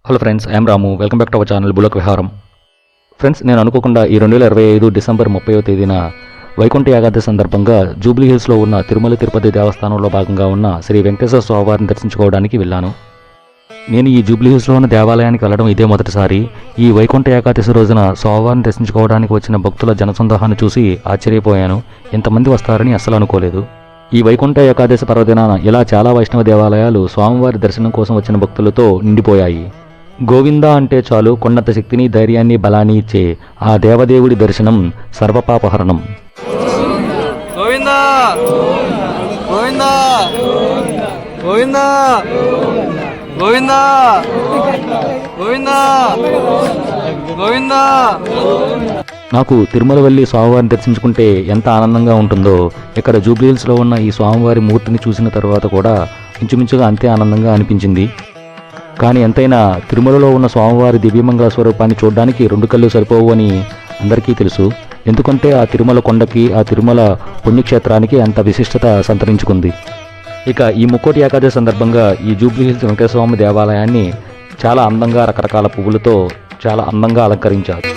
Hello friends, I'm Ramu. Welcome back to our channel bullock విహారం. Friends, నేను అనుకోకుండా ఈ 2025 డిసెంబర్ 30వ తేదీన వైకుంఠ ఏకాదశి సందర్భంగా జూబ్లీ హిల్స్లో ఉన్న తిరుమల తిరుపతి దేవస్థానంలో భాగంగా ఉన్న శ్రీ వెంకటేశ్వర స్వామివారిని దర్శించుకోవడానికి వెళ్ళాను. నేను ఈ జూబ్లీ హిల్స్లో ఉన్న దేవాలయానికి వెళ్ళడం ఇదే మొదటిసారి. ఈ వైకుంఠ ఏకాదశి రోజున స్వామివారిని దర్శించుకోవడానికి వచ్చిన భక్తుల జనసందోహాన్ని చూసి ఆశ్చర్యపోయాను. ఇంతమంది వస్తారని అస్సలు అనుకోలేదు. ఈ వైకుంఠ ఏకాదశి పర్వదినాన ఇలా చాలా వైష్ణవ దేవాలయాలు స్వామివారి దర్శనం కోసం వచ్చిన భక్తులతో నిండిపోయాయి. గోవింద అంటే చాలు కొండంత శక్తిని, ధైర్యాన్ని, బలాన్ని ఇచ్చే ఆ దేవదేవుడి దర్శనం సర్వపాపహరణం. గోవిందా గోవిందా గోవిందా గోవిందా గోవిందా గోవిందా. నాకు తిరుమల వెళ్ళి స్వామివారిని దర్శించుకుంటే ఎంత ఆనందంగా ఉంటుందో, ఇక్కడ జూబ్లీ హిల్స్లో ఉన్న ఈ స్వామివారి మూర్తిని చూసిన తర్వాత కూడా ఇంచుమించుగా అంతే ఆనందంగా అనిపించింది. కానీ ఎంతైనా తిరుమలలో ఉన్న స్వామివారి దివ్యమంగళ స్వరూపాన్ని చూడడానికి 2 కళ్ళు సరిపోవు అని అందరికీ తెలుసు. ఎందుకంటే ఆ తిరుమల కొండకి, ఆ తిరుమల పుణ్యక్షేత్రానికి అంత విశిష్టత సంతరించుకుంది. ఇక ఈ ముక్కోటి ఏకాదశి సందర్భంగా ఈ జూబ్లీ హిల్స్ వెంకటేశ్వర స్వామి దేవాలయాన్ని చాలా అందంగా రకరకాల పువ్వులతో చాలా అందంగా అలంకరించారు.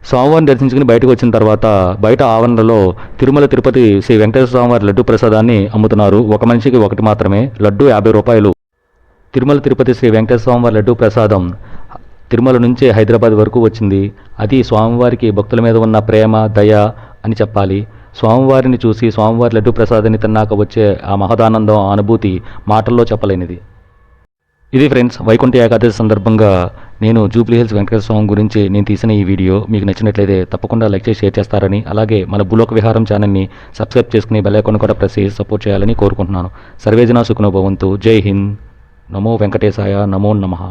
స్వామివారిని దర్శించుకుని బయటకు వచ్చిన తర్వాత బయట ఆవరణలో తిరుమల తిరుపతి శ్రీ వెంకటేశ్వర స్వామివారి లడ్డు ప్రసాదాన్ని అమ్ముతున్నారు. ఒక మనిషికి ఒకటి మాత్రమే. లడ్డు 50 రూపాయలు. తిరుమల తిరుపతి శ్రీ వెంకటేశ్వర స్వామివారి లడ్డు ప్రసాదం తిరుమల నుంచి హైదరాబాద్ వరకు వచ్చింది. అది స్వామివారికి భక్తుల మీద ఉన్న ప్రేమ, దయ అని చెప్పాలి. స్వామివారిని చూసి స్వామివారి లడ్డు ప్రసాదాన్ని తిన్నాక వచ్చే ఆ మహదానందం, అనుభూతి మాటల్లో చెప్పలేనిది. ఇది ఫ్రెండ్స్, వైకుంఠ ఏకాదశి సందర్భంగా నేను జూబ్లీ హిల్స్ వెంకటేశ్వర స్వామి గురించి నేను తీసిన ఈ వీడియో మీకు నచ్చినట్లయితే తప్పకుండా లైక్ చేసి షేర్ చేస్తారని, అలాగే మన బులోక విహారం ఛానల్ని సబ్స్క్రైబ్ చేసుకుని బెల్ ఐకాన్ కూడా ప్రెస్ చేసి సపోర్ట్ చేయాలని కోరుకుంటున్నాను. సర్వేజన సుఖనో భవంతు. జై హింద్. నమో వెంకటేశాయ. నమో నమః.